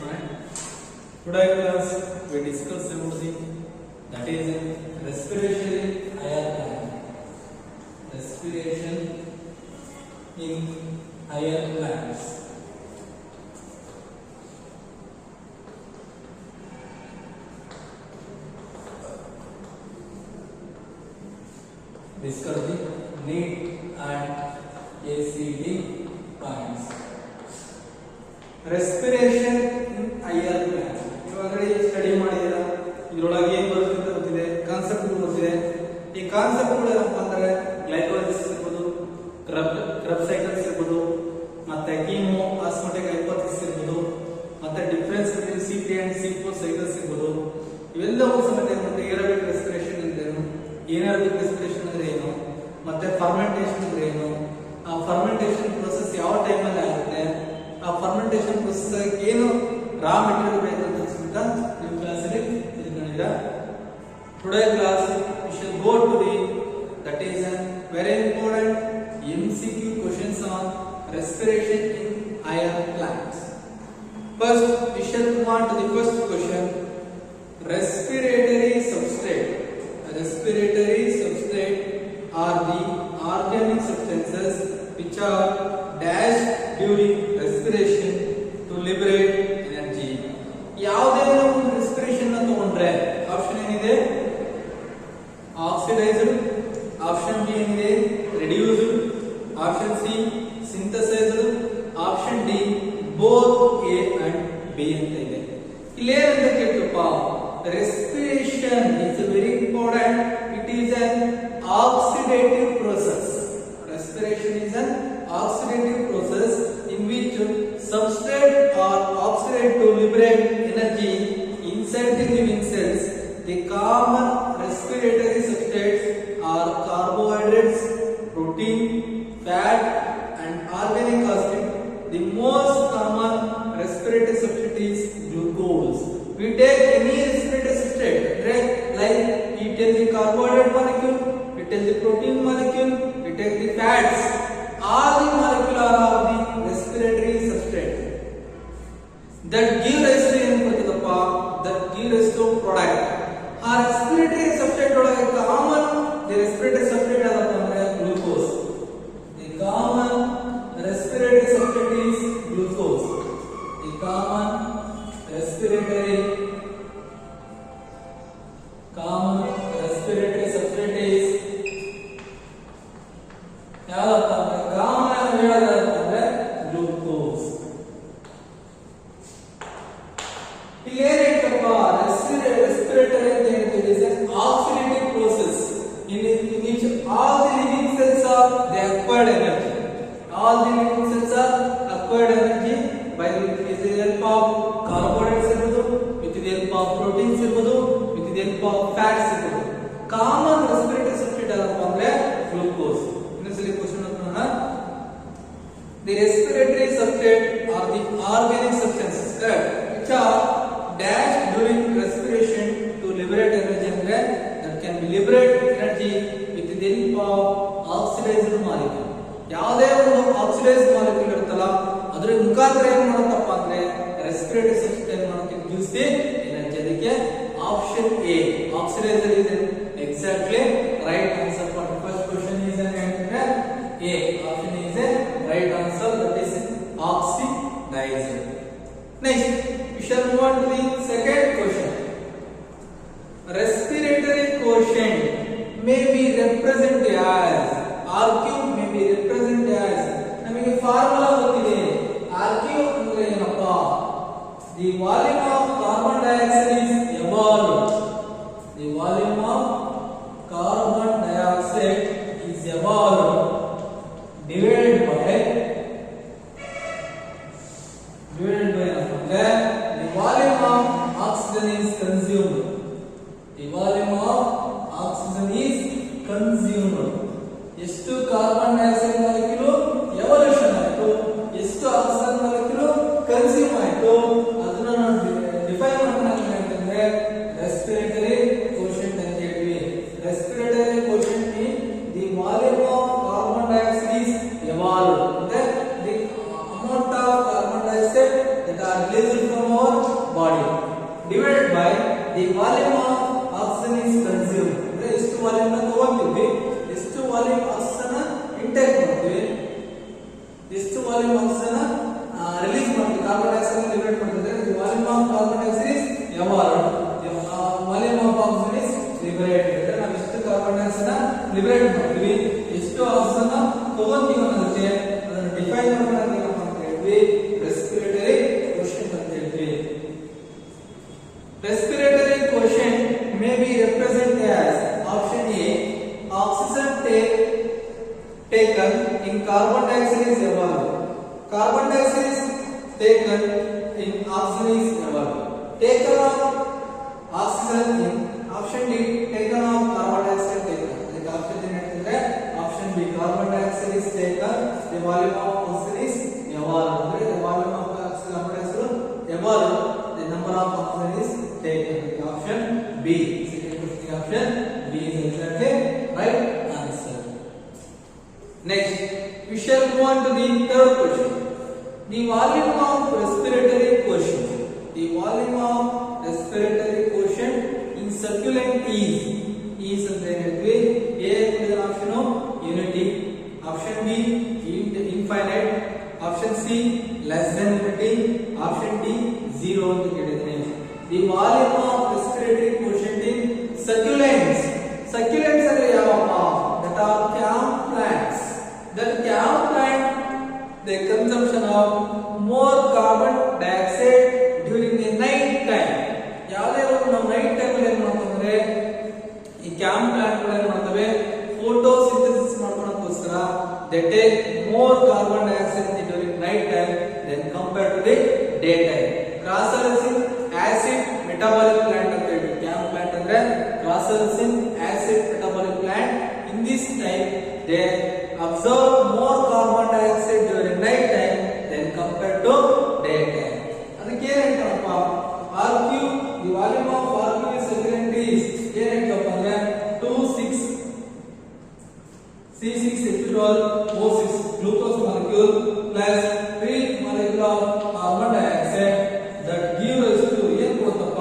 Today class we discuss about that is respiration in higher plant. Respiration in higher plants. Discuss the need and ACD points. Respiration in higher plants. ಇವಾಗಲೇ study ಮಾಡಿದಿರಾ, ಇದರೊಳಗೆ ಏನು ಬರುತ್ತೆ ಅಂತ ಗೊತ್ತಿದೆ, concept ಗೊತ್ತಿದೆ. ಈ ಕಾನ್ಸೆಪ್ಟ್ಗಳು ಏನಪ್ಪ ಅಂದ್ರೆ ಗ್ಲೈಕೋಲಿಸಿಸ್ ಇರ್ಬೋದು, ಕ್ರಬ್ ಸೈಕಲ್ಸ್ ಇರ್ಬೋದು, ಮತ್ತೆ ಕೀಮೋ ಆಸ್ಮೋಟಿಕ್ ಹೈಪೋಥಿಸಿಸ್ ಇರ್ಬೋದು, ಮತ್ತೆ difference between C3 and C4 cycles ಇರ್ಬೋದು. ಇವೆಲ್ಲವೂ ಸಮೇತ ಮತ್ತೆ ಏರೋಬಿಕ್ ರೆಸ್ಪಿರೇಷನ್ ಅಂದ್ರೆ ಏನು, ಏನಾರೋಬಿಕ್ ರೆಸ್ಪಿರೇಷನ್ ಅಂದ್ರೆ ಏನು, ಮತ್ತೆ ಫರ್ಮೆಂಟೇಷನ್ ಅಂದ್ರೆ ಏನು, ಆ ಫರ್ಮೆಂಟೇಷನ್ ಪ್ರೊಸೆಸ್ ಯಾವ ಟೈಮಲ್ಲಿ ಆಗುತ್ತೆ, ಆ ಫರ್ಮೆಂಟೇಷನ್ ಪ್ರೊಸೆಸ್ ಏನು ರಾ ಮೆಟೀರಿಯಲ್ ಬೇಕು ಅಂತ ನೀವು ಕ್ಲಾಸಲ್ಲಿ ತಿಳ್ಕೊಂಡಿದ್ದೀರಾ. Today class we shall go to the that is a very important MCQ questions on respiration in higher plants. First we shall move on to the first question. Respiratory substrate are the organic substances which are dashed during respiration to liberate energy. ಯಾವುದೇ ಒಂದು respiration ಅನ್ನು ತಗೊಂಡ್ರೆ option ಏನಿದೆ, oxidised, option B ಏನಿದೆ reduced, option C synthesised, option D both A and B ಅಂತ ಇದೆ. ಇಲ್ಲಿ ಏನಂತ ಕೇಳ್ತಪ್ಪ, respiration is very important. It is an oxidative process. Respiration is an oxidative process in which substrate are oxidate to liberate energy inside the living cells. The common respiratory substrates are carbohydrates, protein, fat and organic acid. The most common respiratory substrate is glucose. We take any respiratory substrate, right? Like we take the carbohydrate molecule, we take the protein molecule, we take the fats. All the molecules are of the respiratory substrate. That give rise to ಏನು ಬರ್ತದಪ್ಪ, that give rise to product. ಆ respiratory substrate ಒಳಗೆ common the respiratory substrate ಯಾವ್ದಪ್ಪ ಅಂದ್ರೆ glucose. The common respiratory substrate is glucose. The common respiratory substrate is ಯಾವ್ದಪ್ಪ ಅಂದ್ರೆ common ಹೇಳೋದಪ್ಪ ಅಂದ್ರೆ glucose. ಇಲ್ಲಿ ಏನಾಯ್ತಪ್ಪ, respiratory ಅಂತ ಹೇಳ್ತೀವಿ is an oxidative process in which all the living cells are they acquired energy. All the living cells are acquired energy by the help of carbohydrates ಇರ್ಬೋದು, with the help of proteins ಇರ್ಬೋದು, with the help of fats ಇರ್ಬೋದು. Common respiratory substrate ಯಾವ್ದಪ್ಪ ಅಂದ್ರೆ glucose. ಇನ್ನೊಂದ್ಸಲಿ question ನೋಡೋಣ. The respiratory substrate are the organic substances which are dashed during respiration to liberate energy ಅಂದ್ರೆ that can be liberate energy with the help of oxidized molecule. ಯಾವುದೇ ಒಂದು oxidised molecule ಇರುತ್ತಲ್ಲ ಅದರ ಮುಖಾಂತರ ಏನು ಮಾಡುತ್ತಪ್ಪ ಅಂದ್ರೆ ರೆಸ್ಪಿರೇಟರಿ ಸಬ್ಸ್ಟ್ರೇಟ್ ಮಾಡೋಕೆ ಯೂಸ್ ದಿ ಎನರ್ಜಿ. ಅದಕ್ಕೆ option A oxidiser is exactly right answer for the first question is A option is A right answer, that is oxidized. Next we shall move on to the second question. Respiratory quotient may be represented as RQ may be represented as, ನಮಗೆ formula ಗೊತ್ತಿದೆ. RQ ಅಂದ್ರೆ ಏನಪ್ಪ, the volume of carbon dioxide is evolved. The volume of carbon dioxide is evolved divided by the volume of oxygen is consumed. The volume of oxygen is consumed. ಎಷ್ಟು carbon dioxide molecule evolution ಆಯಿತು, ಎಷ್ಟು oxygen molecule consume ಆಯಿತು, ಅದನ್ನ ನಾವು define ಮಾಡ್ಕೊಂಡು ಹೇಳ್ತಂದ್ರೆ respiratory quotient ಅಂತ ಹೇಳ್ತೀವಿ. Respiratory quotient mean the volume of carbon dioxide is evolved. Then the amount of carbon dioxide that are released from our the volume of oxygen is consume ಅಂದ್ರೆ ಎಷ್ಟು volume ನ ತಗೊಂತೀವಿ, ಎಷ್ಟು volume oxygen intake ಮಾಡ್ತೀವಿ, ಎಷ್ಟು volume oxygen release ಮಾಡ್ತೀವಿ, carbon dioxide liberate ಮಾಡ್ತೀವಿ. The volume of carbon dioxide is evolved, volume of oxygen is liberated ಅಂದ್ರೆ ನಾವು ಎಷ್ಟು ಕಾರ್ಬನ್ ಡೈಆಕ್ಸೈಡ್ ಲಿಬರೇಟ್ ಮಾಡ್ತೀವಿ, ಎಷ್ಟು ಆಕ್ಸಿಜನ್ ತಗೊಂತೀವಿ ಅನ್ನೋದಕ್ಕೆ ಅದನ್ನು ಡಿಫೈನ್ ಮಾಡೋಕೆ ಏನಪ್ಪ ಅಂತ ಹೇಳ್ತೀವಿ, ರೆಸ್ಪಿರೇಟರಿ ಕೋಶೆಂಟ್ ಅಂತ ಹೇಳ್ತೀವಿ. Respiratory quotient may be represented as option A, oxygen taken in carbon dioxide is evolved. Carbon dioxide is taken in oxygen is evolved. Taken of oxygen in option D, taken of carbon dioxide taken. The option is option B, carbon dioxide is taken, the volume of oxygen is evolved. The volume of carbon dioxide evolved, the number of oxygen is taken. The option B. Second question, option B is exactly right answer. Next, we shall go on to the third question. The volume of respiratory quotient. The volume of respiratory quotient in circulant is ಅಂತ ಹೇಳ್ತೀವಿ. A is option unity. Option B infinite. Option C less than unity. Option D 0 ಅಂತ ಹೇಳಿದ್ದೇನೆ. The volume of respiratory quotient in succulents. Succulents are ಯಾವಪ್ಪ? That are camp plants. That camp plant, the consumption of more carbon dioxide during the night time. ಯಾವುದೇ ಒಂದು ನಾವು night time ಅಲ್ಲಿ ಏನು ಮಾಡ್ತಂದ್ರೆ ಈ ಕ್ಯಾಂಪ್ plant ಗಳು ಏನು ಮಾಡ್ತವೆ, photosynthesis ಮಾಡ್ಕೊಳ್ಳೋದಕ್ಕೋಸ್ಕರ they take more carbon dioxide during night time than compared to the daytime. Crassalicin acid metabolic plant ಅಂತ ಹೇಳಿ ಕ್ಯಾಂಪ್ ಪ್ಲಾಂಟ್ ಅಂದ್ರೆ crassalicin acid metabolic plant. In this time they absorb more carbon dioxide during night time than compared to daytime. ಅದಕ್ಕೆ ಏನು ಹೇಳ್ತಾರಪ್ಪ, RQ, the volume of RQ is equivalent is ಏನು ಹೇಳ್ತಪ್ಪ ಅಂದ್ರೆ 2,6 C6H12O6 glucose molecule plus 3 molecule of carbon dioxide that give us to ಏನು ಕೊಡುತ್ತಪ್ಪ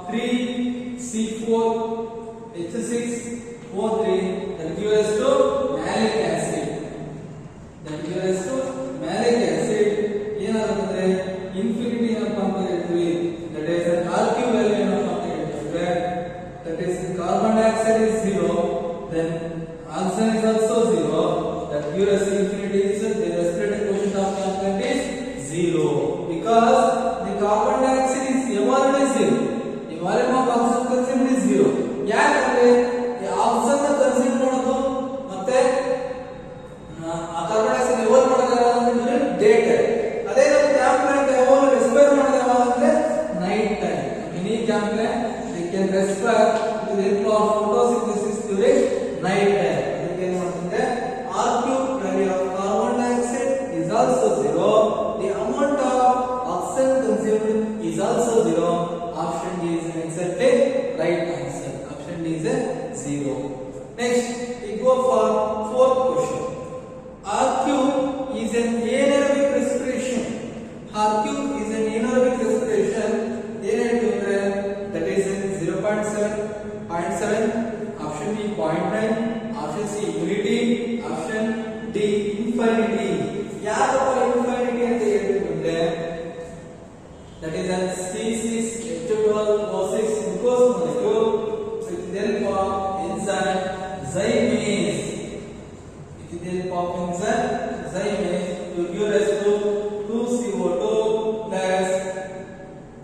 3C4H6O3 that give us to malic acid. That give us to malic acid ಏನಾಗುತ್ತೆ infinity ಏನಪ್ಪ ಅಂತ ಹೇಳ್ತೀವಿ. That is an RQ value ಏನಪ್ಪ ಅಂತ ಹೇಳ್ತೀವಿ. That is carbon dioxide is 0, then oxygen is also 0. That gives us infinity is the respiratory quotient of plant is 0 because the carbon dioxide is evolved is 0. The volume of oxygen consumed is 0. ಯಾಕಂದ್ರೆ ಈ oxygen ನ consume ಮಾಡೋದು ಮತ್ತೆ ಆ carbon dioxide evolve ಮಾಡೋದು ಅಂದ್ರೆ day time. ಅದೇ ನಮ್ಮ ಕ್ಯಾಂಪ್ ಪ್ಲಾಂಟ್ ಎವಾಲ್ವ್ ರೆಸ್ಪೈರ್ ಮಾಡೋದು ಯಾವಾಗ ಅಂದ್ರೆ ನೈಟ್ ಟೈಮ್. ಇನ್ ಈ ಕ್ಯಾಂಪ್ plant they can respire with the help of photosynthesis during night time. ಅದಕ್ಕೆ ಏನು ಮಾಡ್ತಂದ್ರೆ RQ value of carbon dioxide is also 0. The amount of oxygen consumed is also 0. Option D is exactly right answer. Option D is 0. Next, we go for fourth question. RQ is an anaerobic respiration. RQ is an anaerobic respiration. ಏನಂತಂದ್ರೆ that is 0.7, 0.7. Option B 0.9. Option C unity. Option D infinity. ಯಾಕಪ್ಪ infinity ಅಂತ ಹೇಳ್ತಿದ್ರೆ that is a C6H12O6 glucose molecule with the help of enzyme zymase. With the help of enzyme zymase to give us to 2CO2 plus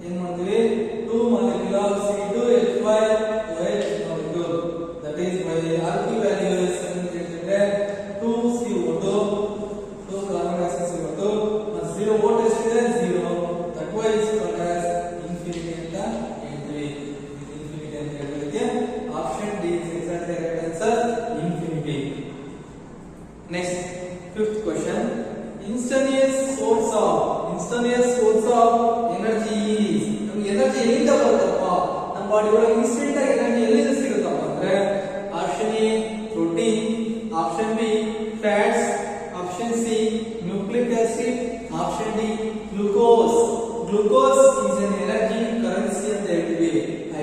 ಏನು ಮಾಡ್ತೀವಿ 2 molecule of C2H5OH molecule. That is by the RQ value is 2CO2, 2 carbon dioxide CO2, and 0 what is there 0. That why is called as infinity ಅಂತ ಹೇಳ್ತೀವಿ. Infinity ಅಂತ ಹೇಳಲಿಕ್ಕೆ option D is exactly right answer, infinity. Next, fifth question. Instantaneous source of energy is. ನಮಗೆ energy ಎಲ್ಲಿಂದ ಬರುತ್ತಪ್ಪ, ನಮ್ಮ body ಒಳಗೆ instant ಆಗಿ ಎನರ್ಜಿ ಎಲ್ಲಿಂದ ಸಿಗುತ್ತಪ್ಪ ಅಂದ್ರೆ option A protein, option B fats, option C nucleic acid, option D glucose. Glucose is an energy currency ಅಂತ ಹೇಳ್ತೀವಿ. ಆ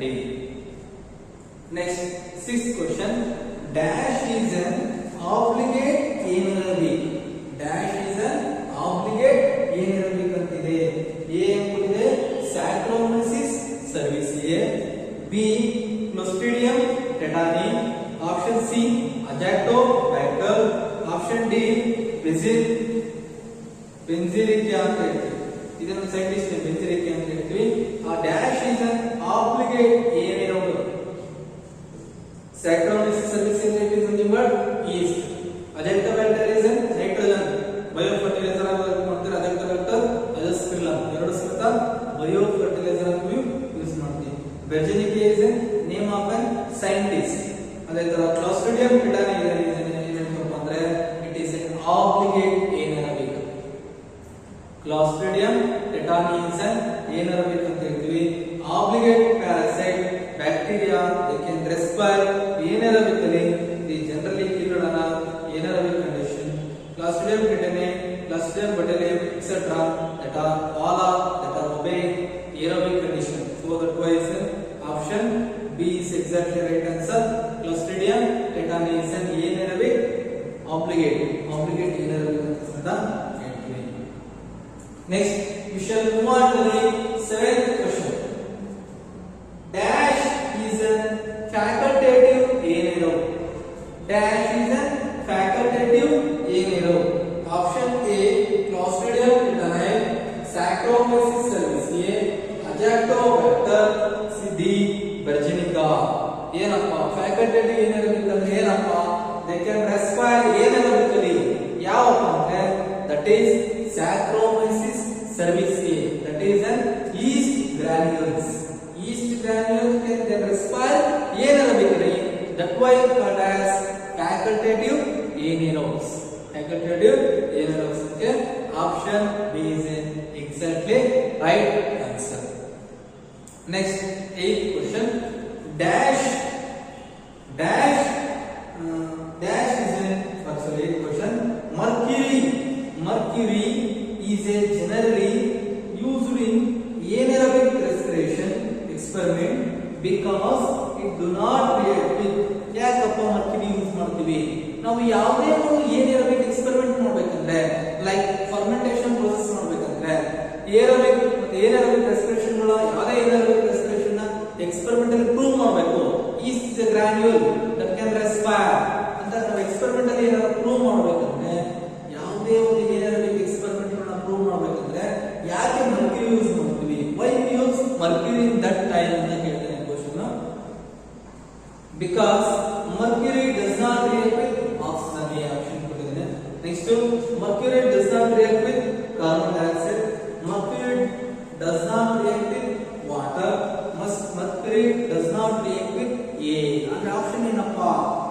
D. Next, sixth question. Dash is an obligate aerobic. Dash is an obligate aerobic antide. A ಎಂಬುದು Saccharomyces cerevisiae. B. Clostridium tetani. Option C. Azotobacter. Option D. Benzelica ಅಂತ ಹೇಳ್ತೀವಿ. ಇದನ್ನು scientist ಬೆಂಜಿಲಿಕೆ ಅಂತ ಹೇಳ್ತೀವಿ. ಆ ಡ್ಯಾಶ್ ಇಸ್ ಅನ್ ಆಬ್ಲಿಗೇಟ್ ಏನೇನೋದು Saccharomyces cerevisiae is nothing but yeast. Azotobacter is an nitrogen. Biofertilizer ಆಗಿ work ಮಾಡ್ತಾರೆ. Azotobacter, Azosphyllum ಎರಡು ಸಹಿತ biofertilizer ಆಗಿ ಯೂಸ್ ಮಾಡ್ತೀವಿ. Benzelica is a name of an scientist. ಅದೇ ತರ Clostridium tetani ಏನಂತಪ್ಪ ಅಂದ್ರೆ it is an obligate anaerobic. Clostridium tetani is an anaerobic ಅಂತ ಹೇಳ್ತೀವಿ. Obligate parasite bacteria they can respire anaerobically. They generally killed on a anaerobic condition. Clostridium tetani, Clostridium botulinum, etc. that are all that are obeying aerobic condition. So that was option B is exactly right answer. Clostridium tetani is an anaerobic obligate anaerobic ಅಂತ ಹೇಳ್ತೀವಿ. Next, we shall move on to the seventh question. Dash is a facultative anaerobe. Dash is a facultative anaerobe. Option A, Clostridium tetani, Saccharomyces cerevisiae, Azotobacter, D, Virginica. ಏನಪ್ಪ facultative anaerobic ಅಂದ್ರೆ ಏನಪ್ಪ? They can respire anaerobically. ಯಾವಪ್ಪ ಅಂದ್ರೆ that is Saccharomyces cerevisiae. That is an yeast granules. Yeast granules can respire anaerobically. That's why called as facultative anaerobes. Facultative anaerobes. Okay. Option B is exactly right answer. Next, eighth question. Dash is a actually eighth question. Mercury is a generally used in anaerobic respiration experiment because it do not react with. ಯಾಕಪ್ಪ Mercury use ಮಾಡ್ತೀವಿ? ನಾವು ಯಾವುದೇ ಒಂದು anaerobic experiment ಮಾಡಬೇಕಂದ್ರೆ like fermentation process ಮಾಡಬೇಕಂದ್ರೆ anaerobic respiration ಗಳ ಯಾವುದೇ anaerobic respiration ನ ಎಕ್ಸ್ಪೆರಿಮೆಂಟ್ ಅಲ್ಲಿ ಪ್ರೂವ್ ಮಾಡಬೇಕು. East is A granule that can respire ಅಂತ ನಾವು ಎಕ್ಸ್ಪೆರಿಮೆಂಟ್ ಅಲ್ಲಿ ಏನಾದ್ರು ಪ್ರೂವ್ ಮಾಡಬೇಕಂದ್ರೆ ಯಾವುದೇ ಒಂದು anaerobic experiment ಗಳನ್ನ ಪ್ರೂವ್ ಮಾಡಬೇಕಂದ್ರೆ ಯಾಕೆ ಮರ್ಕ್ಯುರಿ ಯೂಸ್ ಮಾಡ್ತೀವಿ? Why use mercury in that time ಅಂತ ಕೇಳ್ತೇನೆ question. Because mercury does not react with oxygen. A option ಕೊಟ್ಟಿದ್ದೇನೆ. Next, mercury does not react with carbon dioxide. Mercury does not react with water. Mercury does not react with air. ಅಂದ್ರೆ option ಏನಪ್ಪ?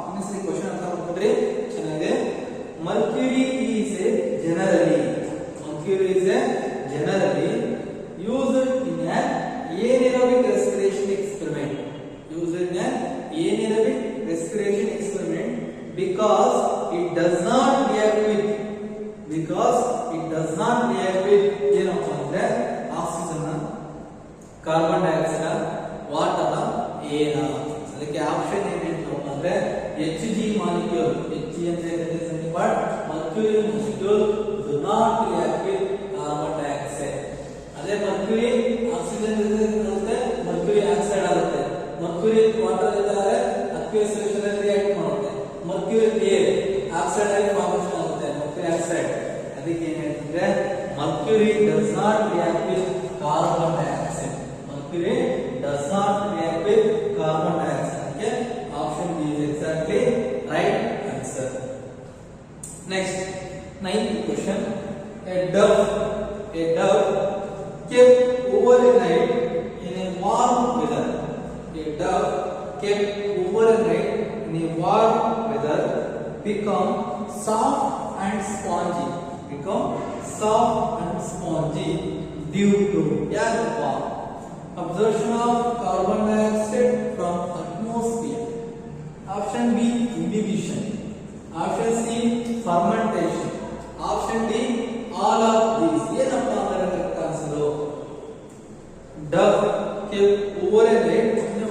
ಇನ್ನೊಂದ್ಸರಿ question ಅರ್ಥ ಮಾಡ್ಕೊಂಡ್ರೆ ಚೆನ್ನಾಗಿದೆ. Mercury is generally used in an anaerobic respiration experiment. Because it does not react with ಏನಪ್ಪ ಅಂದ್ರೆ oxygen, carbon dioxide, water, air. ಅದಕ್ಕೆ option ಏನೇನಪ್ಪ ಅಂದ್ರೆ Hg ಮಾಲಿಕ್ಯೂಲ್. Hg ಅಂತ ಹೇಳಿದ್ರೆ but mercury molecule do not react with carbon dioxide. ಅದೇ mercury oxygen ಇರುತ್ತೆ, mercury oxide ಆಗುತ್ತೆ. ಮರ್ಕ್ಯುರಿ ವಾಟರ್ ಇದ್ದರೆ ಅಕ್ವೇಸ್ ಸೊಲ್ಯೂಷನ್ ಅಲ್ಲಿ ರಿಯಾಕ್ಟ್ ಮಾಡುತ್ತೆ. ಮರ್ಕ್ಯುರಿ ಏರ್ ಆಕ್ಸೈಡ್ ಆಗಿ ಫಾರ್ಮೇಷನ್ ಆಗುತ್ತೆ, ಮರ್ಕ್ಯುರಿ ಆಕ್ಸೈಡ್. ಅದಕ್ಕೆ ಏನು ಹೇಳ್ತಿದ್ರೆ mercury does not react with carbon dioxide. Mercury does not react with carbon dioxide. ಅದಕ್ಕೆ option B is exactly right answer. Next, ninth question. A dove kept overnight in a warm weather. A dove kept overnight in a warm weather become soft and spongy. Due to absorption of carbon dioxide from atmosphere. Option B, inhibition. Option C, fermentation. Option D, all of these. ಏನಪ್ಪ ಅಂದ್ರೆ correct answer. Dove kept overnight in a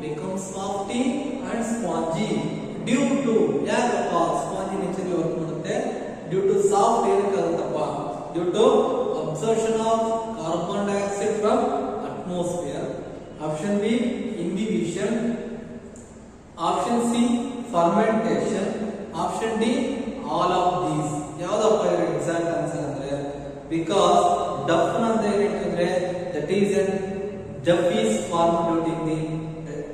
become softy and spongy due to ಯಾಕಪ್ಪ spongy nature work ಮಾಡುತ್ತೆ due to soft ಏನಕ್ಕಾಗುತ್ತಪ್ಪ due to absorption of carbon dioxide from atmosphere. Option B inhibition, option C fermentation, option D all of these. ಯಾವ್ದಪ್ಪ ಇದರ exact answer ಅಂದ್ರೆ because dough ಅಂತ ಏನಂತಂದ್ರೆ that is an dough is form due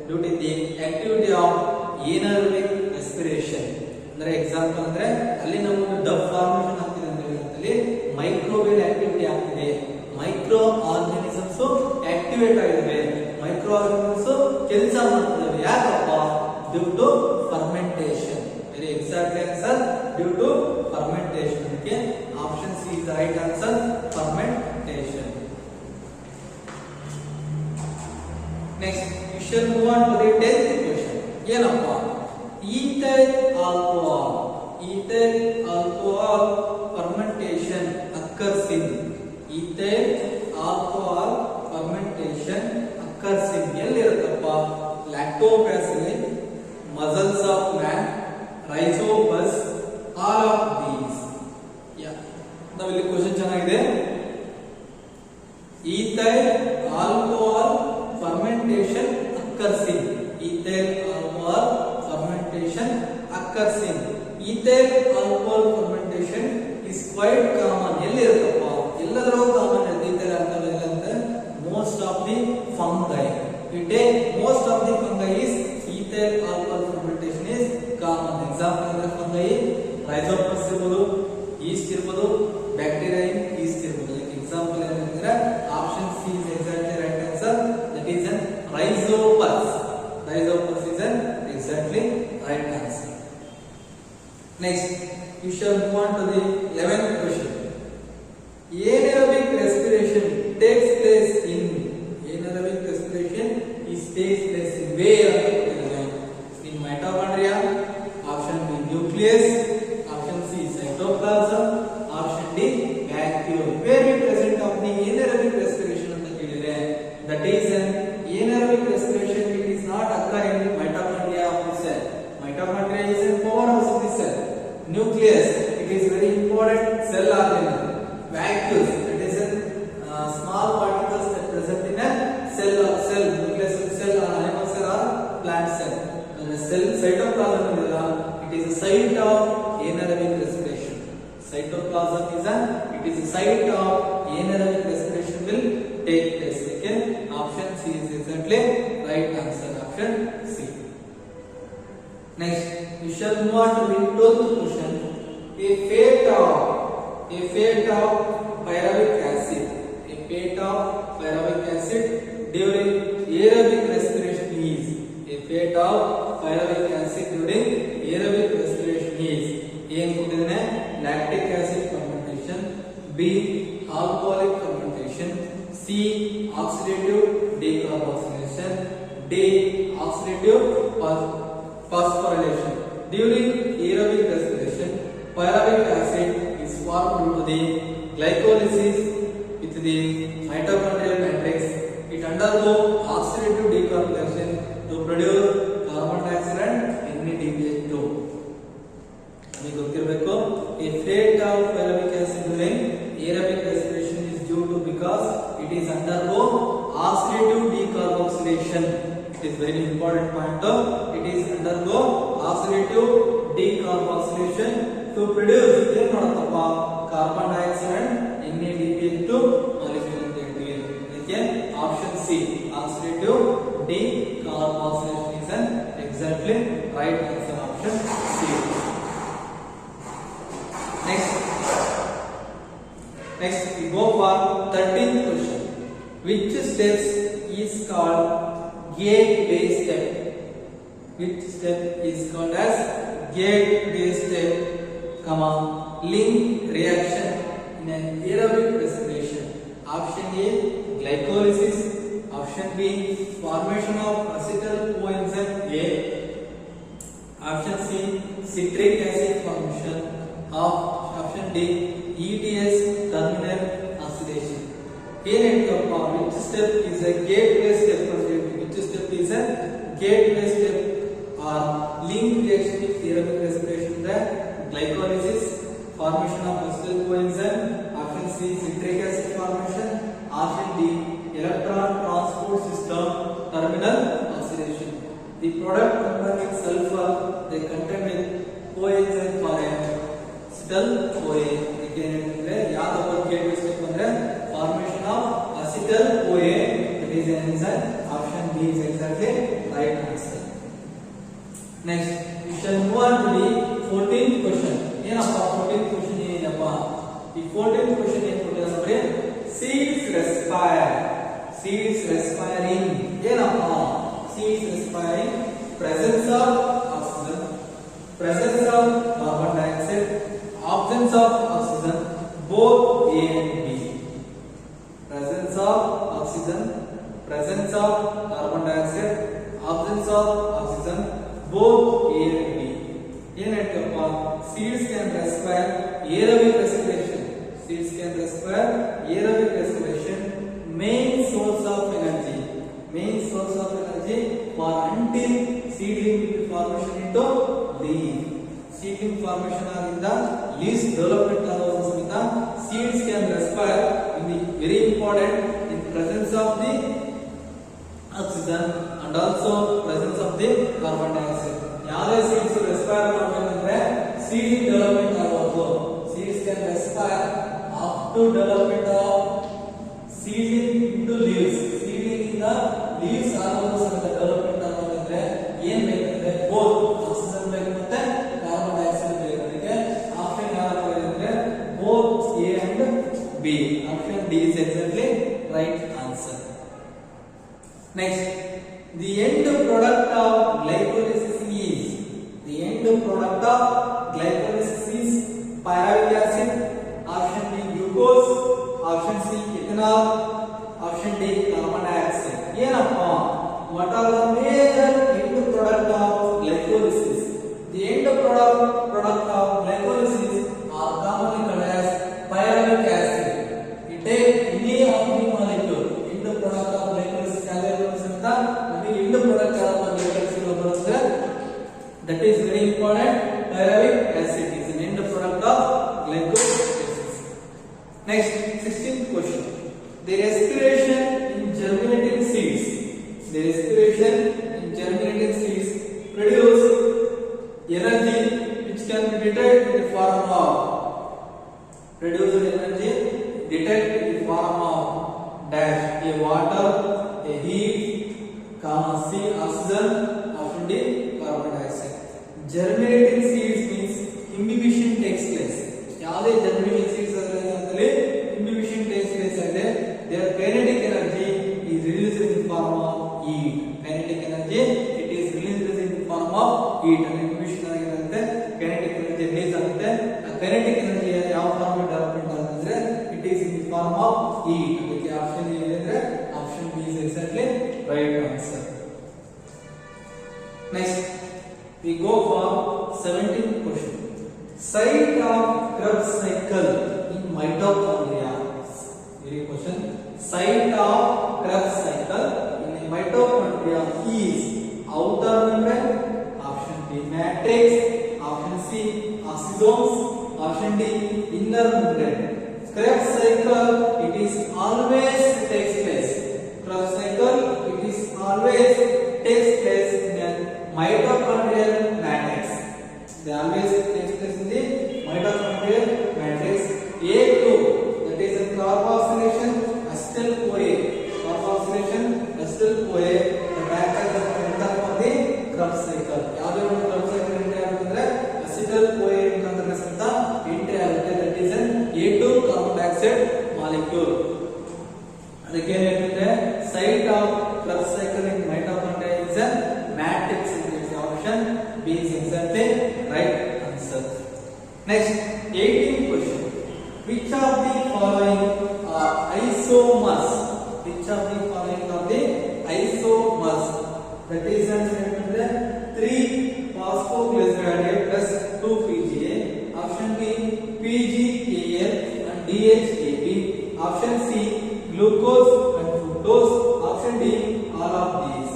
to the activity of anaerobic respiration. ಅಂದ್ರೆ example ಅಂದ್ರೆ ಅಲ್ಲಿ ನಮಗೆ dough formation ಆಗ್ತಿದೆ ಅಂತ ಹೇಳಿದ್ರೆ ಮೈಕ್ರೋವೇವ್ ಆಕ್ಟಿವಿಟಿ ಆಗ್ತಿದೆ, ಮೈಕ್ರೋ ಆರ್ಗಾನಿಸಮ್ಸ್ ಆಕ್ಟಿವೇಟ್ ಆಗಿವೆ, ಮೈಕ್ರೋ ಆರ್ಗಾನಿಸಮ್ಸ್ ಕೆಲಸ ಮಾಡ್ತಿದ್ದಾವೆ. ಯಾಕಪ್ಪ due to fermentation. Very exact answer due to fermentation. ಅದಕ್ಕೆ option C is the right answer, fermentation. Next we shall move on to the 10th question. ಏನಪ್ಪ ethyl alcohol. ethyl alcohol fermentation occurs in. ethyl alcohol fermentation occurs in ಎಲ್ಲಿರುತ್ತಪ್ಪ lactobacilli, muscles of man, rhizopus, all of these. ನಾವಿಲ್ಲಿ question ಚೆನ್ನಾಗಿದೆ. ethyl alcohol fermentation occurs in. ethyl alcohol fermentation occurs in. ethyl alcohol fermentation is quite common. ಎಲ್ಲಿ ಇರುತ್ತಪ್ಪ ಎಲ್ಲದರಲ್ಲೂ common ಇರುತ್ತೆ. ethyl alcohol ಅಂದ್ರೆ most of the fungi. we take most of the fungi is ethyl alcohol fermentation is common. example ಅಂದ್ರೆ fungi rhizopus ಇರಬಹುದು, yeast ಇರಬಹುದು, bacteria in yeast ಇರಬಹುದು. like example ಏನಂದ್ರೆ option C is exactly right answer, that is an rhizopus. rhizopus is an exactly right answer. Next we shall move on to the 11th question. anaerobic respiration takes place in. anaerobic respiration takes place in where? in mitochondria, option B nucleus, option C cytoplasm, option D vacuole. where we present of the anaerobic respiration ಅಂತ ಕೇಳಿದ್ರೆ that is an anaerobic respiration. it is not occur in the mitochondria of the cell. mitochondria is a powerhouse of the cell. nucleus, it is very important cell organ. vacuoles, it is a small particles that present in a cell nucleus of cell or animal cell or plant cell. cell cytoplasm it is a site of anaerobic respiration. cytoplasm is a site of anaerobic respiration will take place. Okay, option C is exactly right answer, option C. Next we shall move on to the 12th question. a fate of pyruvic acid. a fate of pyruvic acid during aerobic respiration is. a fate of pyruvic acid during aerobic respiration is. ಏನು ಕೊಟ್ಟಿದ್ದಾನೆ? lactic acid fermentation, B alcoholic fermentation, C oxidative decarboxylation, D oxidative phosphorylation. during aerobic respiration pyruvic acid is formed due to the glycolysis with the mitochondrial matrix. it undergoes oxidative decarboxylation to produce carbon dioxide and NADPH2. ನಿಮಗೆ ಗೊತ್ತಿರಬೇಕು a fate of pyruvic acid during aerobic respiration is due to because it is undergo oxidative decarboxylation. it is very important point. it is undergo oxidative decarboxylation to produce ಏನು ಮಾಡುತ್ತಪ್ಪ carbon dioxide and NADPH2 molecule ಅಂತ ಹೇಳ್ತೀವಿ. ಅದಕ್ಕೆ option C oxidative decarboxylation is an exactly right answer, option C. Next we go for 13th question. which steps is called gateway step? which step is called as gateway step, link reaction in an aerobic respiration? option A glycolysis, option B formation of acetyl coenzyme A, option C citric acid formation, option D ETS terminal oxidation. which step is a gateway step? which step is a gate-based step or link reaction with aerobic respiration, the glycolysis, formation of acetyl coenzyme, option C citric acid formation, option D electron transport system terminal oxidation. The product containing sulfur they contain with coenzyme for acetyl CoA. ಏನಂದ್ರೆ ಯಾವುದು gate-based step ಅಂದ್ರೆ formation of acetyl CoA. That is an answer. Option B is exactly right answer. Next, we shall move on to the 14th question. ಏನಪ್ಪ 14th question ಏನಪ್ಪ? ಈ 14th question ಏನು ಕೊಟ್ಟಿದ್ದಾರೆ ನೋಡಿ, seeds respire. Seeds respiring ಏನಪ್ಪ? Seeds respiring presence of oxygen, presence of carbon dioxide, absence of oxygen, both A and B. Presence of oxygen, presence of carbon dioxide, absence of oxygen, both A and B. ಏನಂತಪ್ಪ? Seeds can respire aerobic respiration. Seeds can respire aerobic respiration. Main source of energy. Main source of energy for until seedling formation into leaf. Seedling formation ಆಗಿಂದ leaves development ಆಗುವ ಸಮೇತ seeds can respire in the very important in presence of the oxygen and also presence of the carbon dioxide. ಯಾವುದೇ seeds respire ಮಾಡಬೇಕಂದ್ರೆ seedling development ಆಗಬೇಕು. Seeds can respire up to development of seedling into leaves. Seedling ಇಂದ leaves ಆಗುವ ಸಮೇತ development ಆಗಬೇಕಂದ್ರೆ ಏನು ಬೇಕಂದ್ರೆ both oxygen ಬೇಕು ಮತ್ತೆ carbon dioxide ಬೇಕು. ಅದಕ್ಕೆ ಆಪ್ಷನ್ ಯಾವುದು ಅಂದ್ರೆ both A and B. Option D is exactly right answer. Next, the end product of glycolysis is, the end product of glycolysis is pyruvic acid, option B glucose, option C ethanol, option D carbon dioxide. ಏನಪ್ಪ? What are the major end product of glycolysis? The end product of glycolysis are commonly called as pyruvic acid. It takes any of the molecule. End product of glycolysis calculus ಅಂತ ನಮಗೆ end product of glycolysis ಬರುತ್ತೆ. That is very important. Pyruvic acid is an end product of glycolysis. Next, 16th question. The respiration in germinating seeds. The respiration in germinating seeds produce energy which can be detected in the form of produced energy detected in the form of dash A water, A heat, C oxygen, option D carbon dioxide. Germinating seeds means imbibition takes place. ಯಾವುದೇ germinating seeds ಅದರಲ್ಲಿ imbibition takes place ಅಂದ್ರೆ their kinetic energy is released in the form of heat. Kinetic energy it is released in the form of heat. and imbibition ಆಗಿರುತ್ತೆ kinetic energy release ಆಗುತ್ತೆ. ಆ kinetic energy ಯಾವ form development ಆಗುತ್ತೆ ಅಂದ್ರೆ it is in the form of heat. ಅದಕ್ಕೆ option ಏನಿದೆ option B is exactly right answer. Next, we go for 17th question. Site of Krebs cycle in mitochondria. Very question. Site of Krebs cycle in a mitochondria is outer membrane, option B matrix, option C oxysomes, option D inner membrane. Krebs cycle it is always takes place. Krebs cycle it is always takes place in a mitochondrial matrix. They always takes place in the mitochondrial matrix. A2 that is a carboxylation acetyl CoA. Carboxylation acetyl CoA the back of the enter for the Krebs cycle. ಯಾವುದು Krebs cycle entry ಆಗುತ್ತಂದ್ರೆ acetyl CoA ಮುಖಾಂತರ ಸಹಿತ entry ಆಗುತ್ತೆ. That is an A2 carbon dioxide molecule. ಅದಕ್ಕೆ ಏನಿದೆ site of Krebs cycle in mitochondria is a matrix. Option B is exactly right answer. Next, 18th question. Which of the following are isomers? Which of the following are the isomers? That is an 3 phosphoglyceride plus 2 PGA. Option B PGAL and DHAP. Option C glucose and fructose. Option D all of these.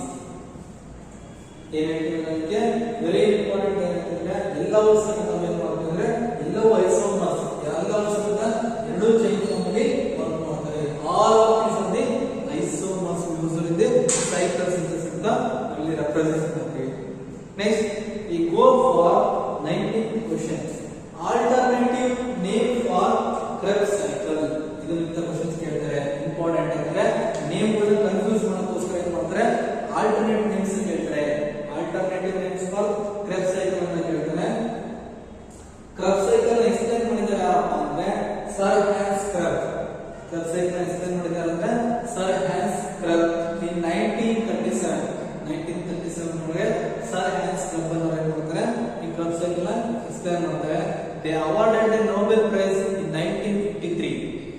ಏನೇನಕ್ಕೆ very important ಏನಂತಂದ್ರೆ ಎಲ್ಲವೂ ಸಹ ನಾವು ಏನ್ ಮಾಡ್ತೀವಿ ಅಂದ್ರೆ ಎಲ್ಲವೂ isomers, ಎಲ್ಲವೂ ಸಹ ಎರಡು ಚೈನ್ ಫಾರ್ಮಲ್ಲಿ ವರ್ಕ್ ಮಾಡ್ತಾರೆ. All of these are the isomers used in the cycle synthesis ಅಂತ ಇಲ್ಲಿ ರೆಪ್ರೆಸೆಂಟ್ ಮಾಡ್ತೀವಿ. Next we go for 19th question. Alternative name for Krebs cycle. ಇದು ಇಂತ ಕ್ವೆಶ್ಚನ್ಸ್ ಕೇಳ್ತಾರೆ, ಇಂಪಾರ್ಟೆಂಟ್ ಅಂದ್ರೆ ನೇಮ್ ಗಳನ್ನ ಕನ್ಫ್ಯೂಸ್ ಮಾಡೋದಕ್ಕೋಸ್ಕರ ಏನ್ ಮಾಡ್ತಾರೆ, ಆಲ್ಟರ್ನೇಟ್ ನೇಮ್ಸ್ ಕೇಳ್ತಾರೆ. Alternative names for Krebs cycle ಅಂತ ಕೇಳ್ತಾನೆ. Krebs cycle ಎಕ್ಸ್ಪ್ಲೈನ್ ಮಾಡಿದ್ದಾರೆ ಯಾರಪ್ಪ ಅಂದ್ರೆ sir Hans Krebs. Krebs cycle explain ಮಾಡಿದ್ದಾರೆ ಅಂದ್ರೆ ಸರ್ ಹ್ಯಾನ್ಸ್ ಕ್ರೆಬ್ಸ್ in 1937 ನೊಳಗೆ ಸರ್ ಹ್ಯಾನ್ಸ್ ಕ್ರೆಬ್ಸ್ ಅವರು ಏನ್ ಮಾಡ್ತಾರೆ, ಈ Krebs cycle ಎಕ್ಸ್ಪ್ಲೈನ್ ಮಾಡ್ತಾರೆ. They awarded the Nobel Prize in 1953.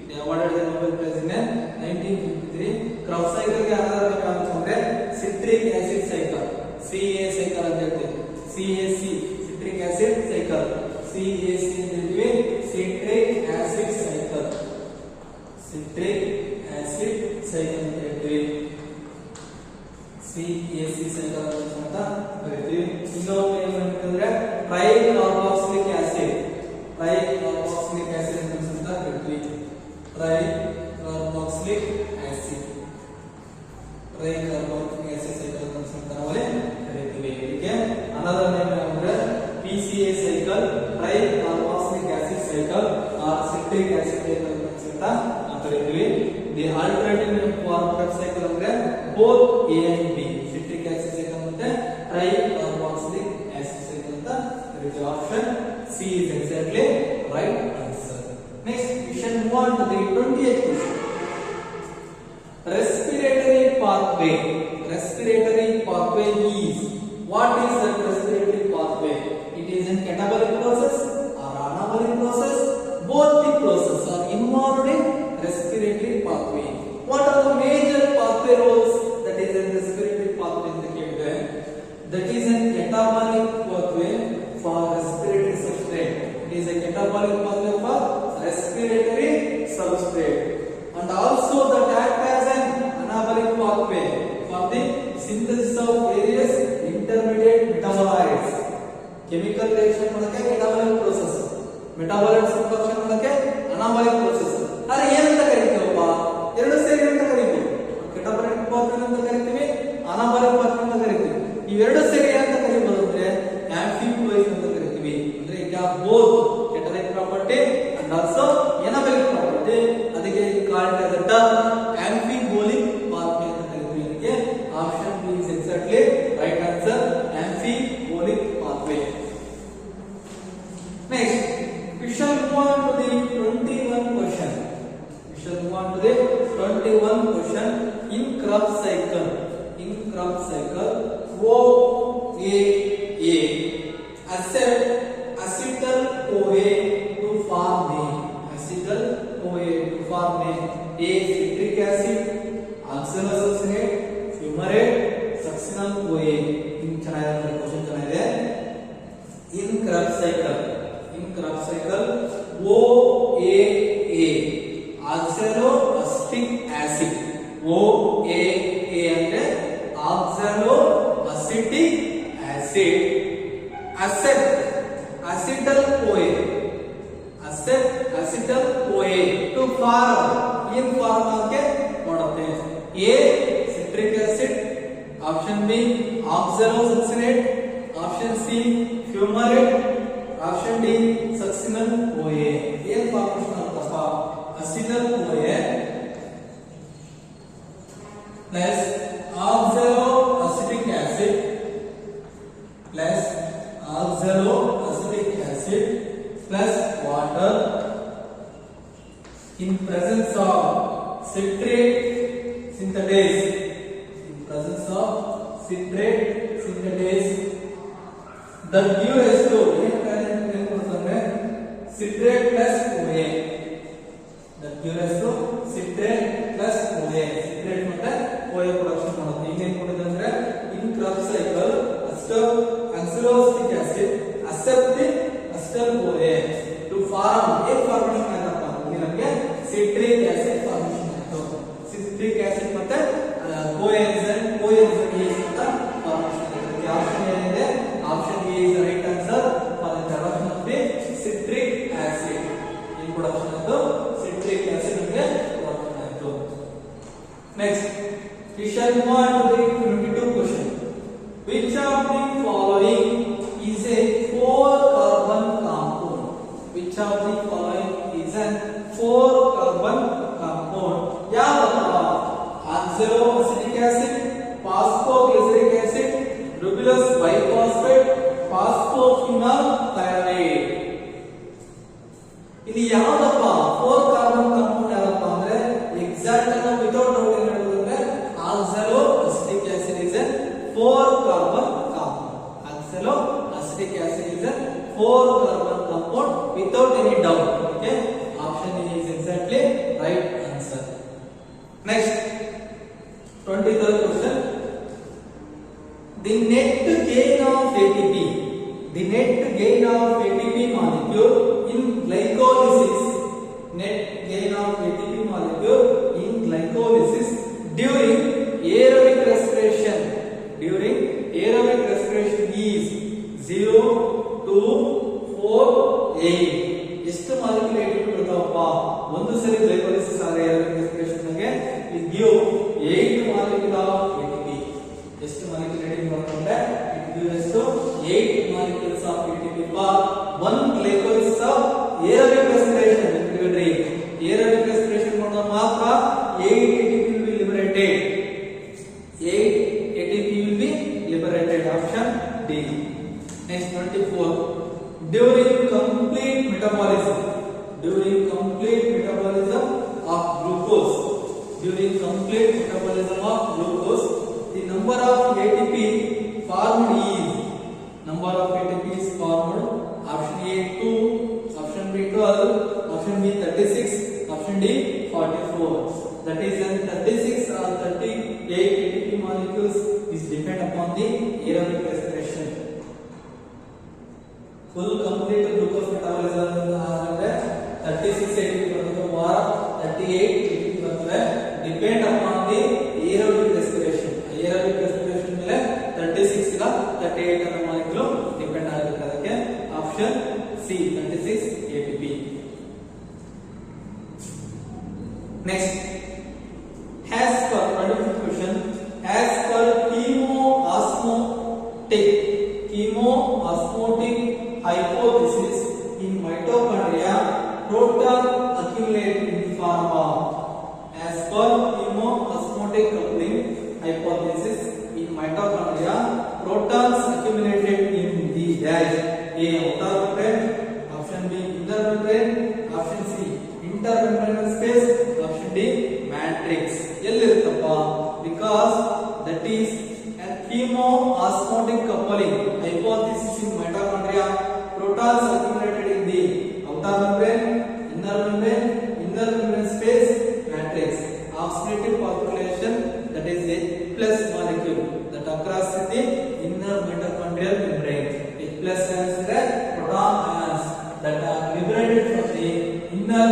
They awarded the Nobel Prize in 1953. Krebs cycle ಗೆ ಆಧಾರ ಅಂತಂದ್ರೆ citric acid cycle, CA cycle ಅಂತ ಹೇಳ್ತೀವಿ. CAC citric acid cycle, CAC ಅಂತ ಹೇಳ್ತೀವಿ, citric acid cycle, citric acid cycle ಅಂತ ಹೇಳ್ತೀವಿ. CAC cycle ಅಂತ ಕರೀತೀವಿ. ಇನ್ನೊಂದು ಏನಂತಂದ್ರೆ ಟ್ರೈಕಾರ್ಬಾಕ್ಸಿಲಿಕ್ ಆಸಿಡ್, ಟ್ರೈಕಾರ್ಬಾಕ್ಸಿಲಿಕ್ ಆಸಿಡ್ ಅಂತ ಕರೀತೀವಿ. Tricarboxylic acid, tricarboxylic acid cycle ಅಂತ ನಾವಲ್ಲಿ ಕರೀತೀವಿ. ಇದಕ್ಕೆ ಅನದರ್ ನೇಮ್ ಅಂದ್ರೆ PCA cycle, tricarboxylic acid cycle or citric acid cycle ಅಂತ ಕರೀತೀವಿ. The alternative name for Krebs cycle ಅಂದ್ರೆ both A and B, citric acid cycle ಮತ್ತೆ ಟ್ರೈಕಾರ್ಬಾಕ್ಸಿಲಿಕ್ ಆಸಿಡ್ ಸೈಕಲ್ ಅಂತ ಕರೀತೀವಿ. Option C is exactly right answer. Next we shall move on to the 20th question. Respiratory pathway. Respiratory pathway is, what is that respiratory pathway? It is a catabolic process or anabolic process. Both the processes are involved in respiratory pathway. What are the major pathway roles that is in respiratory pathway in the kidney? That is a catabolic pathway for respiratory substrate. It is a catabolic pathway for respiratory substrate, and also that act as an anabolic pathway for the synthesis of various intermediate metabolites. Chemical reaction ಮಾಡಕ್ಕೆ catabolic process, metabolites function ಮಾಡಕ್ಕೆ anabolic process. ಆದರೆ ಏನಂತ ಕರೀತೀವಪ್ಪ, ಎರಡು ಸೇರಿ ಅಂತ ಕರೀತೀವಿ. catabolic pathway ಅಂತ ಕರೀತೀವಿ, anabolic pathway ಅಂತ ಕರೀತೀವಿ. ಇವೆರಡು ಸೇರಿ ಅಂತ ಕರೀಬಹುದು ಅಂದ್ರೆ amphiboic ಅಂತ ಕರೀತೀವಿ. ಅಂದ್ರೆ ಈಗ both catalytic property and also anabolic property, ಅದಕ್ಕೆ called as a term amphibolic pathway ಅಂತ ಕರೀತೀವಿ. ಅದಕ್ಕೆ option B is exactly right answer, amphibolic pathway. Next we shall move on to the 21 question. We shall move on to the 21 question. In Krebs cycle, in Krebs cycle, OAA accept acetyl CoA to form a, acetyl CoA to form a citric acid, oxalosuccinate, fumarate, succinyl CoA. In ಚೆನ್ನಾಗಿದೆ question ಚೆನ್ನಾಗಿದೆ. In Krebs cycle, in Krebs cycle, OAA oxaloacetic acid, OAA ಅಂದ್ರೆ oxaloacetic acid, accept acetyl CoA, accept acetyl CoA to form, in form ಆಗಿ ಮಾಡುತ್ತೆ. A citric acid, option B oxalosuccinate, option C fumarate, option D succinyl CoA. ಏನ್ formation ಆಗುತ್ತಪ್ಪ, acetyl CoA plus oxaloacetic acid plus oxaloacetic acid plus water in presence of citrate synthetase, in presence of citrate synthetase that give rise to citrate plus CoA, that give rise to citrate plus CoA. citrate ಮತ್ತೆ CoA production ಮಾಡುತ್ತೆ. ಈಗ ಏನು ಮಾಡಿದೆ ಅಂದ್ರೆ in Krebs cycle oxaloacetic acid accept the acetyl CoA to form a formation ಆಗಪ್ಪ. ಇಲ್ಲಿ ನಮಗೆ citric acid formation ಆಯ್ತು. citric acid ಮತ್ತೆ coenzyme ಅಂತ formation ಆಗುತ್ತೆ. the following is a 4-carbon compound? Which of the following is an 4-carbon compound? ಯಾವಪ್ಪ? oxaloacetic acid, phosphoglyceric acid, ribulose biphosphate, phosphophenol thiamine. ಇಲ್ಲಿ ಯಾವಪ್ಪ 4-carbon compound ಯಾವಪ್ಪ ಅಂದ್ರೆ exact ಆಗಿ without doubt ಏನು ಹೇಳೋದಂದ್ರೆ oxaloacetic acid is a 4-carbon compound. Oxaloacetic acid is a 4-carbon compound without any doubt. Okay, option A is exactly right answer. Next, 23rd question. The net gain of ATP, the net gain of ATP molecule in glycolysis, net gain of ATP molecule in glycolysis during aerobic respiration is 0, 2, 4, 8. ಎಷ್ಟು molecule ATP ಬರುತ್ತಪ್ಪ ಒಂದು ಸರಿ glycolysis ಆದ್ರೆ aerobic respiration ಗೆ it give 8 molecule of ATP. ಎಷ್ಟು molecule ATP ಬರುತ್ತಂದ್ರೆ it gives to 8 molecules of ATP for one glycolysis of aerobic respiration. Aerobic respiration ಮಾಡಿದಾಗ ಮಾತ್ರ 8 ATP will be liberated. 8 ATP will be liberated. Option D. Next, 24. During complete metabolism of glucose, the number of ATP formed is option A 2, option B 12, option B 36, option D 44. That is, 36 or 38 ATP molecules is depend upon the aerobic respiration. Full complete glucose metabolism ಅಂದ್ರೆ 36 ATP ಬರುತ್ತೆ, 38 ATP ಬರುತ್ತೆ. Depend upon the aerobic respiration. Aerobic respiration ಮೇಲೆ 36 ಇಲ್ಲ 38 ಅನ್ನೋ molecule depend ಆಗುತ್ತೆ. ಅದಕ್ಕೆ option C 36 ATP. Next, as per 25th question, as per chemoosmotic hypothesis in mitochondria, proton accumulate in the form of. As per chemoosmotic coupling hypothesis in mitochondria, protons accumulated in the dash. A outer membrane, option B inner membrane, option C intermembranous space, option D matrix. ಎಲ್ಲಿರುತ್ತಪ್ಪ? Because that is a chemoosmotic coupling hypothesis in mitochondria, protons accumulated in the outer membrane, inner membrane space, matrix. Oxidative phosphorylation, that is H plus molecule that occurs in the inner mitochondrial membrane. H plus stands for proton ions that are liberated from the inner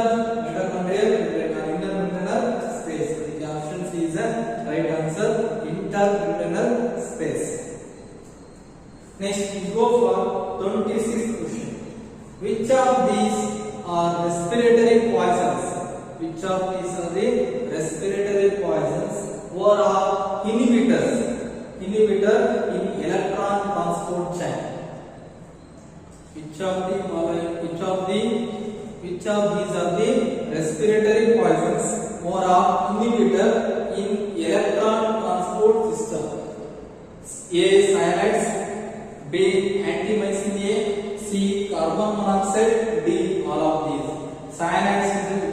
mitochondrial membrane or inner membranous space. The option C is the right answer, intermembranous space. Next, we go for 26th question. Which of these are respiratory poisons? Which of these are the respiratory poisons or are inhibitors in electron transport chain? Which of these are the respiratory poisons or are inhibitor in electron transport system? A cyanides, B antimycin A, C carbon monoxide, D all of these. Cyanides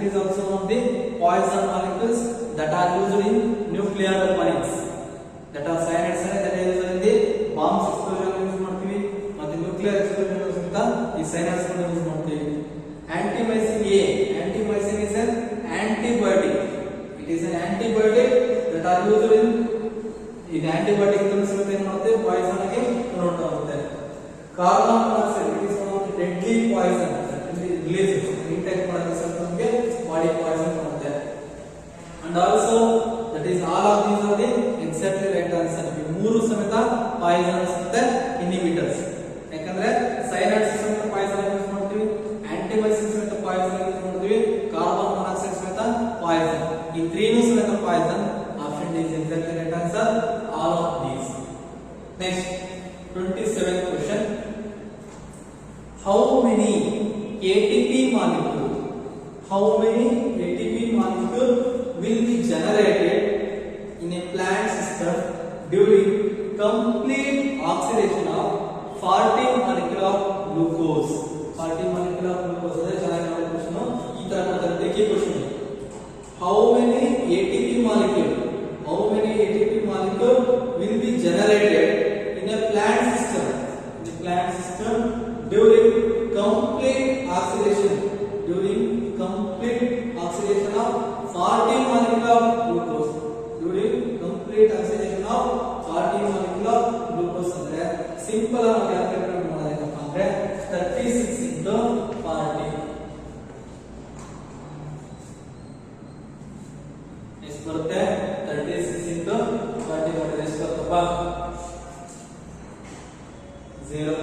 is also one of the poison molecules that are used in nuclear weapons. That are cyanides that are used in the bombs explosion use ಮಾಡ್ತೀವಿ ಮತ್ತೆ nuclear explosion ಅಂತ ಈ cyanides use ಮಾಡ್ತೀವಿ. Antimycin A, antimycin is an antibiotic. It is an antibiotic that are used in ಇದು antibiotic ಅಂತ ಸಮೇತ ಏನು ಮಾಡುತ್ತೆ ಪಾಯ್ಸನ್ ಆಗಿ ಕನ್ವರ್ಟ್ ಆಗುತ್ತೆ. Carbon monoxide it is one of the deadly poison release intake ಮಾಡೋದು ಸ್ವಲ್ಪ ನಮಗೆ ಬಾಡಿ ಪಾಯ್ಸನ್ ಮಾಡುತ್ತೆ. And also that is all of these are the exactly right answer. ಈ ಮೂರು ಸಮೇತ ಪಾಯ್ಸನ್ಸ್ ಮತ್ತೆ ಇನ್ಹಿಬಿಟರ್ಸ್. ಯಾಕಂದ್ರೆ ಸೈನೈಡ್ಸ್ ಸಮೇತ ಪಾಯ್ಸನ್ ಯೂಸ್ ಮಾಡ್ತೀವಿ, ಆಂಟಿಬಯೋಟಿಕ್ಸ್ ಸಮೇತ ಪಾಯ್ಸನ್ ಯೂಸ್ ಮಾಡ್ತೀವಿ, ಕಾರ್ಬನ್ ಮೊನಾಕ್ಸೈಡ್ ಸಮೇತ ಪಾಯ್ಸನ್. ಈ ತ್ರೀನು ಸಮೇತ poison. Option D is exactly right answer, all of these. Next, 27th question. How many ATP molecule will be generated in a plant system during complete oxidation of 40 molecule of glucose? 40 molecule of glucose is a question. How many ATP molecule will be generated in a plant system during complete oxidation of 40 molecule of glucose? During complete oxidation of 40 molecule of glucose ಅಂದ್ರೆ simple ಆಗಿ calculate ಮಾಡೋದೇನಪ್ಪ ಅಂದ್ರೆ 36 into 40. ಎಷ್ಟು ಬರುತ್ತೆ? 36 into 40 ಮಾಡಿದ್ರೆ ಎಷ್ಟು ಬರುತ್ತಪ್ಪ? 0.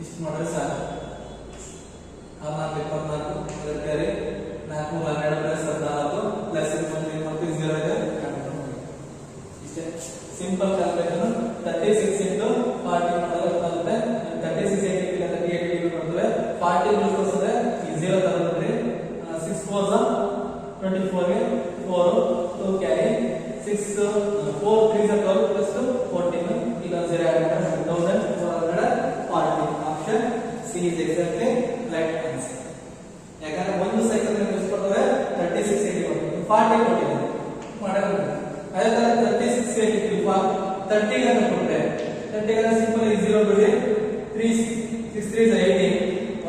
ಇಷ್ಟು ಮಾಡಿದ್ರೆ ಸಾಕು. 4 ಸಿಂಪಲ್ ಕ್ಯಾಲ್ಕುಲೇಷನ್. 36 into 40 ಮಾಡಿದ್ರೆ ಬರುತ್ತೆ 36 8 ಇಲ್ಲ 38 ಬರ್ತವೆ. 40 ಗ್ಲೂಕೋಸ್ ಅಂದ್ರೆ 0 ತಗೊಂಡ್ರೆ 6 4 24 ಗೆ 4 2 ಕ್ಯಾರಿ 6 4 3 12 plus 14 ಈಗ 0 ಆಗುತ್ತೆ. 1440. Option C is exactly right answer. ಯಾಕಂದ್ರೆ ಒಂದು ಸೈಕಲ್ ಯೂಸ್ ಮಾಡ್ತವೆ 36 80 40 ಕೊಟ್ಟಿದೆ ಮಾಡೋಣ. ಅದೇ ತರ 36 80 30 ಗೆ ಕೊಟ್ಟರೆ 30 ಗೆ ಸಿಂಪಲ್ 0 ಬಿಡಿ 3 6 3 18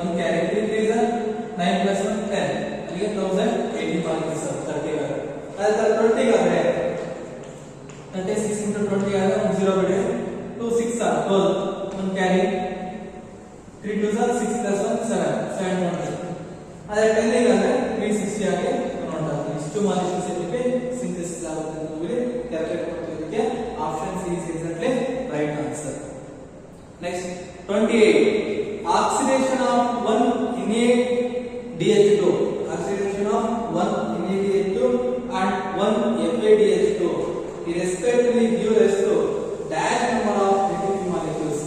1 ಕ್ಯಾರಿ 3 3 9 plus 1 10 ಅಲ್ಲಿಗೆ 1080 ಮಾರ್ಕ್ಸ್ 30 ಗೆ. ಅದೇ ತರ 20 ಗೆ ಆದ್ರೆ 36 into 20 ಆದ್ರೆ 0 ಬಿಡಿ 2 6 12 1 ಕ್ಯಾರಿ 3 2 6 plus 1 7 700. ಅದೇ 10 ಗೆ ಆದ್ರೆ 360 ಆಗಿ ನೋಡ್ತಾರೆ. ಇಷ್ಟು ಮಾಲಿಕ್ಯೂಲ್ಸ್ ಇದಕ್ಕೆ ಸಿಂಥೆಸಿಸ್ ಆಗುತ್ತೆ ಅಂತ ಹೇಳಿ ಕ್ಯಾಲ್ಕುಲೇಟ್ ಮಾಡ್ತಿದ್ದಕ್ಕೆ option C is exactly right answer. Next 28. Oxidation of 1 NaDH2 and 1 FADH2 respectively give rise to dash number of ATP molecules.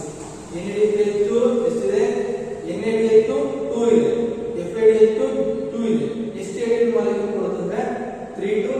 NADH2 ಎಷ್ಟಿದೆ? NADH2 2 ಇದೆ, FADH2 2 ಇದೆ. ಎಷ್ಟು ATP molecule ಕೊಡುತ್ತೆ? 3 to